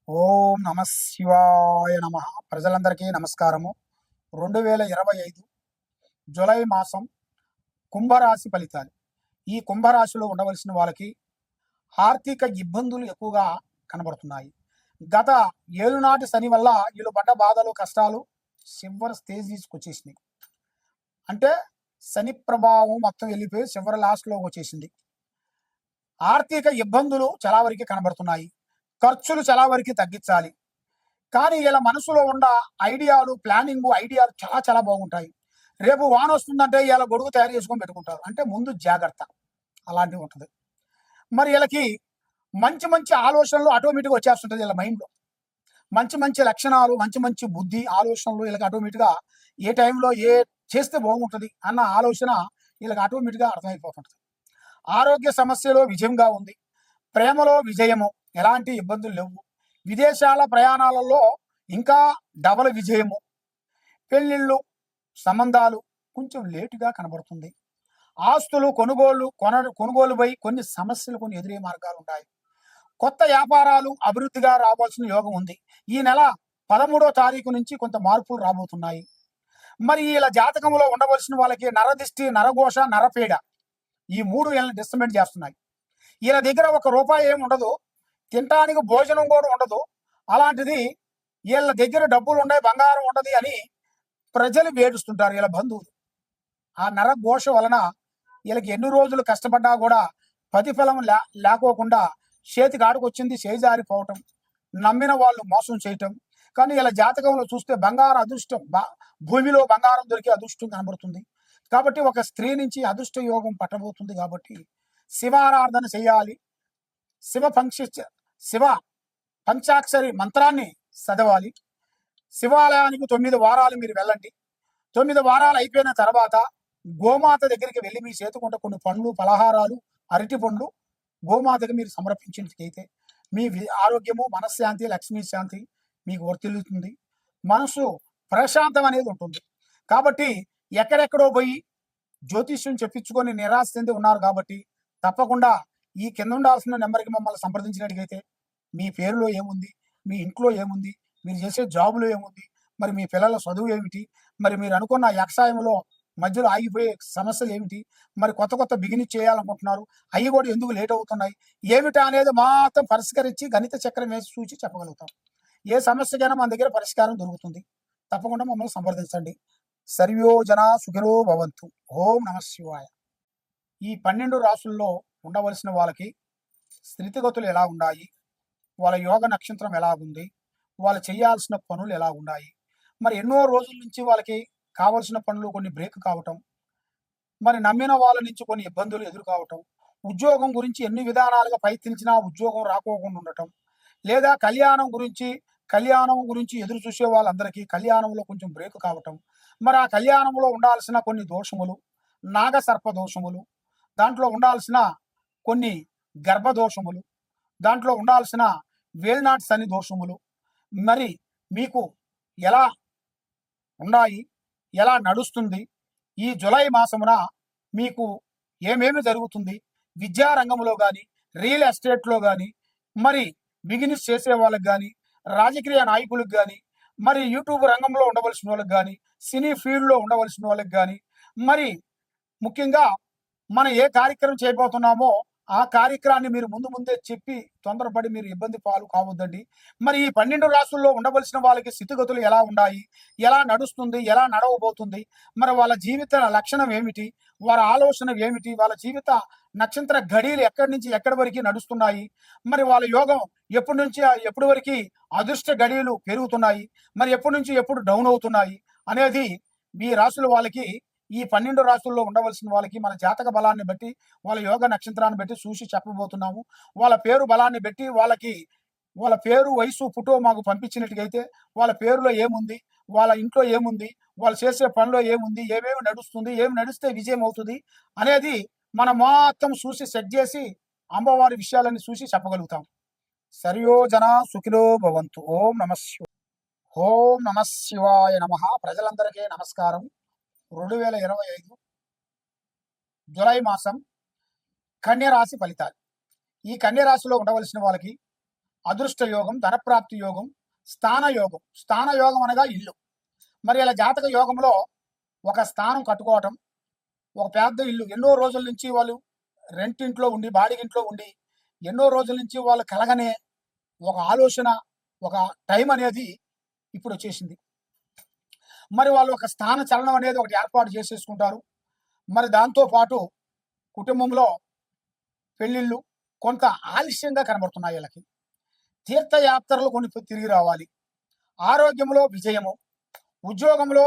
ఓం నమ శివాయ నమ. ప్రజలందరికీ నమస్కారము. 2025 జూలై మాసం కుంభరాశి ఫలితాలు. ఈ కుంభరాశిలో ఉండవలసిన వాళ్ళకి ఆర్థిక ఇబ్బందులు ఎక్కువగా కనబడుతున్నాయి. గత ఏలునాటి శని వల్ల వీళ్ళు పడ్డ బాధలు కష్టాలు చివరి స్టేజ్ తీసుకొచ్చేసినాయి. అంటే శని ప్రభావం మొత్తం వెళ్ళిపోయి చివరి లాస్ట్లోకి వచ్చేసింది. ఆర్థిక ఇబ్బందులు చాలా వరకు కనబడుతున్నాయి. ఖర్చులు చాలా వరకు తగ్గించాలి. కానీ ఇలా మనసులో ఉన్న ఐడియాలు, ప్లానింగ్ ఐడియాలు చాలా చాలా బాగుంటాయి. రేపు వాన వస్తుందంటే ఇలా గొడుగు తయారు చేసుకొని పెట్టుకుంటారు. అంటే ముందు జాగ్రత్త అలాంటివి ఉంటుంది. మరి వీళ్ళకి మంచి మంచి ఆలోచనలు ఆటోమేటిక్గా వచ్చేస్తుంటుంది వీళ్ళ మైండ్లో. మంచి మంచి లక్షణాలు, మంచి మంచి బుద్ధి ఆలోచనలు వీళ్ళకి ఆటోమేటిక్గా ఏ టైంలో ఏ చేస్తే బాగుంటుంది అన్న ఆలోచన వీళ్ళకి ఆటోమేటిక్గా అర్థమైపోతుంటుంది. ఆరోగ్య సమస్యలో విజయంగా ఉంది. ప్రేమలో విజయము, ఎలాంటి ఇబ్బందులు లేవు. విదేశాల ప్రయాణాలలో ఇంకా డబల్ విజయము. పెళ్ళిళ్ళు సంబంధాలు కొంచెం లేటుగా కనబడుతుంది. ఆస్తులు కొనుగోలుపై కొన్ని సమస్యలు, కొన్ని ఎదురే మార్గాలు ఉంటాయి. కొత్త వ్యాపారాలు అభివృద్ధిగా రావాల్సిన యోగం ఉంది. ఈ నెల 13వ తారీఖు నుంచి కొంత మార్పులు రాబోతున్నాయి. మరి ఇలా జాతకంలో ఉండవలసిన వాళ్ళకి నరదిష్టి, నరఘోష, నరపీడ ఈ మూడు వీళ్ళని డిస్టర్బెంట్ చేస్తున్నాయి. వీళ్ళ దగ్గర ఒక రూపాయి ఏమి ఉండదు, తినటానికి భోజనం కూడా ఉండదు. అలాంటిది వీళ్ళ దగ్గర డబ్బులు ఉన్నాయి, బంగారం ఉండదు అని ప్రజలు వేడుస్తుంటారు వీళ్ళ బంధువులు. ఆ నరఘోష వలన వీళ్ళకి ఎన్ని రోజులు కష్టపడ్డా కూడా ప్రతిఫలం లేకోకుండా చేతికి ఆడుకొచ్చింది చేజారిపోవటం, నమ్మిన వాళ్ళు మోసం చేయటం. కానీ ఇలా జాతకంలో చూస్తే బంగారం అదృష్టం, భూమిలో బంగారం దొరికే అదృష్టం కనబడుతుంది. కాబట్టి ఒక స్త్రీ నుంచి అదృష్ట యోగం పట్టబోతుంది. కాబట్టి శివారాధన చేయాలి. శివ పంచాక్షరి మంత్రాన్ని చదవాలి. శివాలయానికి 9 వారాలు మీరు వెళ్ళండి. 9 వారాలు అయిపోయిన తర్వాత గోమాత దగ్గరికి వెళ్ళి మీ చేతుకుంట కొన్ని పండ్లు, పలహారాలు, అరటి పండ్లు గోమాతకి మీరు సమర్పించినట్లయితే మీ ఆరోగ్యము, మనశ్శాంతి, లక్ష్మీ శాంతి మీకు వర్తిల్లుతుంది. మనసు ప్రశాంతం అనేది ఉంటుంది. కాబట్టి ఎక్కడెక్కడో పోయి జ్యోతిష్యం చెప్పించుకొని నిరాశ చెంది ఉన్నారు. కాబట్టి తప్పకుండా ఈ కింద ఉండాల్సిన నెంబర్కి మమ్మల్ని సంప్రదించినట్టుగైతే మీ పేరులో ఏముంది, మీ ఇంట్లో ఏముంది, మీరు చేసే జాబులో ఏముంది, మరి మీ పిల్లల చదువు ఏమిటి, మరి మీరు అనుకున్న వ్యవసాయంలో మధ్యలో ఆగిపోయే సమస్యలు ఏమిటి, మరి కొత్త కొత్త బిగినింగ్ చేయాలనుకుంటున్నారు, అవి కూడా ఎందుకు లేట్ అవుతున్నాయి, ఏమిటా అనేది మాత్రం పరిష్కరించి గణిత చక్రం వేసి చూసి చెప్పగలుగుతాం. ఏ సమస్యకైనా మన దగ్గర పరిష్కారం దొరుకుతుంది. తప్పకుండా మమ్మల్ని సంప్రదించండి. సర్వో జనా సుఖినో భవంతు. ఓం నమ శివాయ. ఈ 12 రాసుల్లో ఉండవలసిన వాళ్ళకి స్థితిగతులు ఎలా ఉన్నాయి, వాళ్ళ యోగ నక్షత్రం ఎలా ఉంది, వాళ్ళు చేయాల్సిన పనులు ఎలా ఉన్నాయి, మరి ఎన్నో రోజుల నుంచి వాళ్ళకి కావలసిన పనులు కొన్ని బ్రేక్ కావటం, మరి నమ్మిన వాళ్ళ నుంచి కొన్ని ఇబ్బందులు ఎదురు కావటం, ఉద్యోగం గురించి ఎన్ని విధానాలుగా ప్రయత్నించినా ఉద్యోగం రాకోకుండా ఉండటం, లేదా కళ్యాణం గురించి ఎదురు చూసే వాళ్ళందరికీ కళ్యాణంలో కొంచెం బ్రేక్ కావటం, మరి ఆ కళ్యాణంలో ఉండాల్సిన కొన్ని దోషములు, నాగసర్ప దోషములు, దాంట్లో ఉండాల్సిన కొన్ని గర్భదోషములు, దాంట్లో ఉండాల్సిన వేల్నాటి శని దోషములు మరి మీకు ఎలా ఉన్నాయి, ఎలా నడుస్తుంది, ఈ జూలై మాసమున మీకు ఏమేమి జరుగుతుంది, విద్యారంగంలో కానీ, రియల్ ఎస్టేట్లో కానీ, మరి బిజినెస్ చేసే వాళ్ళకి కానీ, రాజకీయ నాయకులకు కానీ, మరి యూట్యూబ్ రంగంలో ఉండవలసిన వాళ్ళకి కానీ, సినీ ఫీల్డ్లో ఉండవలసిన వాళ్ళకి కానీ, మరి ముఖ్యంగా మనం ఏ కార్యక్రమం చేయబోతున్నామో ఆ కార్యక్రమాన్ని మీరు ముందే చెప్పి తొందరపడి మీరు ఇబ్బంది పాలు కావద్దండి. మరి ఈ 12 రాసుల్లో ఉండవలసిన వాళ్ళకి స్థితిగతులు ఎలా ఉన్నాయి, ఎలా నడుస్తుంది, ఎలా నడవబోతుంది, మరి వాళ్ళ జీవిత లక్షణం ఏమిటి, వాళ్ళ ఆలోచన ఏమిటి, వాళ్ళ జీవిత నక్షత్ర గడియలు ఎక్కడి నుంచి ఎక్కడి వరకు నడుస్తున్నాయి, మరి వాళ్ళ యోగం ఎప్పటి నుంచి ఎప్పటి వరకు అదృష్ట గడియలు పెరుగుతున్నాయి, మరి ఎప్పటి నుంచి ఎప్పుడు డౌన్ అవుతున్నాయి అనేది మీ రాసుల వాళ్ళకి, ఈ 12 రాసుల్లో ఉండవలసిన వాళ్ళకి మన జాతక బలాన్ని బట్టి, వాళ్ళ యోగ నక్షత్రాన్ని బట్టి చూసి చెప్పబోతున్నాము. వాళ్ళ పేరు బలాన్ని బట్టి వాళ్ళ పేరు, వయసు, ఫోటో మాకు పంపించినట్టుగైతే వాళ్ళ పేరులో ఏముంది, వాళ్ళ ఇంట్లో ఏముంది, వాళ్ళు చేసే పనిలో ఏముంది, ఏమేమి నడుస్తుంది, ఏమి నడిస్తే విజయం అవుతుంది అనేది మనం మొత్తం చూసి సెట్ చేసి అమ్మవారి విషయాలన్నీ చూసి చెప్పగలుగుతాం. సర్వో జనా సుఖినో భవంతు. ఓం నమ శివాయ నమ. ప్రజలందరికీ నమస్కారం. 2025 జూలై మాసం కన్యరాశి ఫలితాలు. ఈ కన్యరాశిలో ఉండవలసిన వాళ్ళకి అదృష్ట యోగం, ధనప్రాప్తి యోగం, స్థాన యోగం. స్థాన యోగం అనగా ఇల్లు. మరి ఇలా జాతక యోగంలో ఒక స్థానం కట్టుకోవటం, ఒక పెద్ద ఇల్లు, ఎన్నో రోజుల నుంచి వాళ్ళు రెంటింట్లో ఉండి, బాడిగింట్లో ఉండి, ఎన్నో రోజుల నుంచి వాళ్ళు కలగనే ఒక ఆలోచన, ఒక టైం అనేది ఇప్పుడు వచ్చేసింది. మరి వాళ్ళు ఒక స్థాన చలనం అనేది ఒకటి ఏర్పాటు చేసేసుకుంటారు. మరి దాంతో పాటు కుటుంబంలో పెళ్ళిళ్ళు కొంత ఆలస్యంగా కనబడుతున్నాయి వీళ్ళకి. తీర్థయాత్రలు కొన్ని తిరిగి రావాలి. ఆరోగ్యంలో విజయము, ఉద్యోగంలో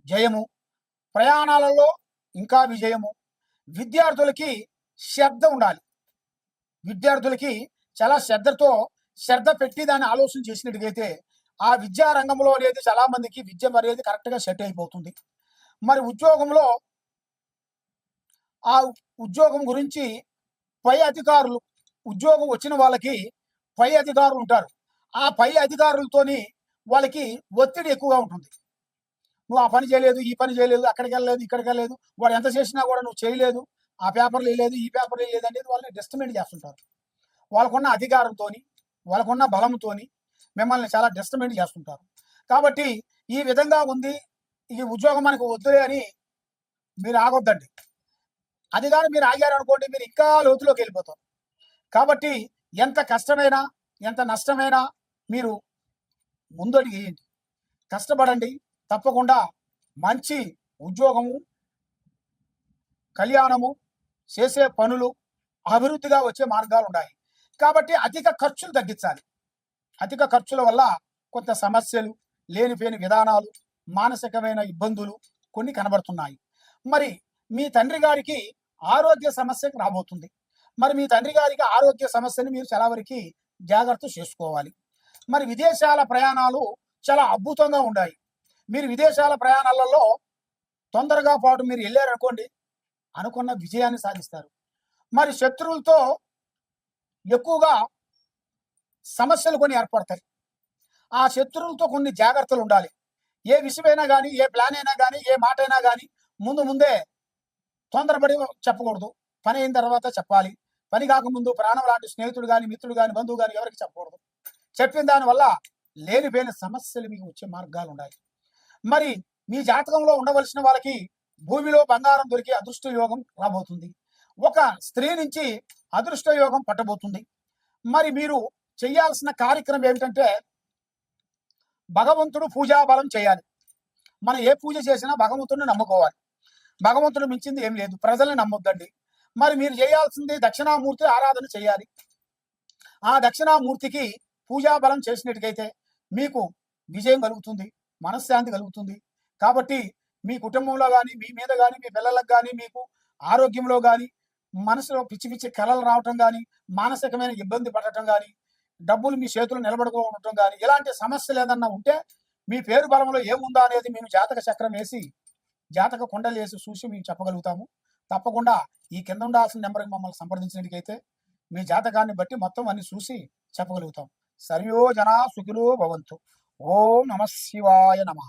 జయము, ప్రయాణాలలో ఇంకా విజయము. విద్యార్థులకి శ్రద్ధ ఉండాలి. విద్యార్థులకి చాలా శ్రద్ధ పెట్టి దాన్ని ఆలోచన చేసినట్టుగైతే ఆ విద్యా రంగంలో అనేది చాలా మందికి విద్య అనేది కరెక్ట్గా సెట్ అయిపోతుంది. మరి ఉద్యోగంలో ఆ ఉద్యోగం గురించి పై అధికారులు, ఉద్యోగం వచ్చిన వాళ్ళకి పై అధికారులు ఉంటారు. ఆ పై అధికారులతోని వాళ్ళకి ఒత్తిడి ఎక్కువగా ఉంటుంది. నువ్వు ఆ పని చేయలేదు, ఈ పని చేయలేదు, అక్కడికి వెళ్ళలేదు, ఇక్కడికి వెళ్ళలేదు, వాడు ఎంత చేసినా కూడా నువ్వు చేయలేదు, ఆ పేపర్లు వేయలేదు, ఈ పేపర్లు వేయలేదు అనేది వాళ్ళని డిస్టర్బెంట్ చేస్తుంటారు. వాళ్ళకున్న అధికారంతో, వాళ్ళకున్న బలంతో మిమ్మల్ని చాలా డిస్టర్బెంట్ చేస్తుంటారు. కాబట్టి ఈ విధంగా ఉంది, ఈ ఉద్యోగం మనకు వద్దులే అని మీరు ఆగొద్దండి. అది కానీ మీరు ఆగారు అనుకోండి, మీరు ఇంకా లోతులోకి వెళ్ళిపోతారు. కాబట్టి ఎంత కష్టమైనా, ఎంత నష్టమైనా మీరు ముందడుగు వేయండి, కష్టపడండి. తప్పకుండా మంచి ఉద్యోగము, కళ్యాణము, చేసే పనులు, అభివృద్ధిగా వచ్చే మార్గాలు ఉన్నాయి. కాబట్టి అధిక ఖర్చులు తగ్గించాలి. అధిక ఖర్చుల వల్ల కొంత సమస్యలు, లేనిపోయిన విధానాలు, మానసికమైన ఇబ్బందులు కొన్ని కనబడుతున్నాయి. మరి మీ తండ్రి గారికి ఆరోగ్య సమస్యకు రాబోతుంది. మరి మీ తండ్రి గారికి ఆరోగ్య సమస్యని మీరు చాలా వరకు జాగ్రత్త చేసుకోవాలి. మరి విదేశాల ప్రయాణాలు చాలా అద్భుతంగా ఉన్నాయి. మీరు విదేశాల ప్రయాణాలలో తొందరగా పాటు మీరు వెళ్ళారనుకోండి, అనుకున్న విజయాన్ని సాధిస్తారు. మరి శత్రువులతో ఎక్కువగా సమస్యలు కొన్ని ఏర్పడతాయి. ఆ శత్రువులతో కొన్ని జాగ్రత్తలు ఉండాలి. ఏ విషయమైనా కానీ, ఏ ప్లాన్ అయినా కానీ, ఏ మాట అయినా కానీ ముందే తొందరపడి చెప్పకూడదు. పని అయిన తర్వాత చెప్పాలి. పని కాకముందు ప్రాణం లాంటి స్నేహితుడు కానీ, మిత్రుడు కానీ, బంధువు కానీ ఎవరికి చెప్పకూడదు. చెప్పిన దానివల్ల లేనిపోయిన సమస్యలు మీకు వచ్చే మార్గాలు ఉన్నాయి. మరి మీ జాతకంలో ఉండవలసిన వాళ్ళకి భూమిలో బంగారం దొరికి అదృష్ట యోగం రాబోతుంది. ఒక స్త్రీ నుంచి అదృష్ట యోగం పట్టబోతుంది. మరి మీరు చేయాల్సిన కార్యక్రమం ఏమిటంటే భగవంతుడు పూజా బలం చేయాలి. మనం ఏ పూజ చేసినా భగవంతుడిని నమ్ముకోవాలి. భగవంతుడు మించింది ఏం లేదు. ప్రజల్ని నమ్మొద్దండి. మరి మీరు చేయాల్సింది దక్షిణామూర్తి ఆరాధన చేయాలి. ఆ దక్షిణామూర్తికి పూజా బలం చేసినట్టుకైతే మీకు విజయం కలుగుతుంది, మనశ్శాంతి కలుగుతుంది. కాబట్టి మీ కుటుంబంలో కానీ, మీ మీద కానీ, మీ పిల్లలకు కానీ, మీకు ఆరోగ్యంలో కానీ, మనసులో పిచ్చి పిచ్చి కలలు రావటం కానీ, మానసికమైన ఇబ్బంది పడటం కానీ, డబ్బులు మీ చేతులు నిలబడుకోవటం కానీ, ఇలాంటి సమస్యలు ఏదన్నా ఉంటే మీ పేరు బలంలో ఏముందా అనేది మేము జాతక చక్రం వేసి, జాతక కుండలు వేసి చూసి మేము చెప్పగలుగుతాము. తప్పకుండా ఈ కింద ఉండాల్సిన నెంబర్కి మమ్మల్ని సంప్రదించినట్టుకైతే మీ జాతకాన్ని బట్టి మొత్తం అన్ని చూసి చెప్పగలుగుతాం. సర్వో జనా సుఖినో భవంతు. ఓం నమః శివాయ నమః.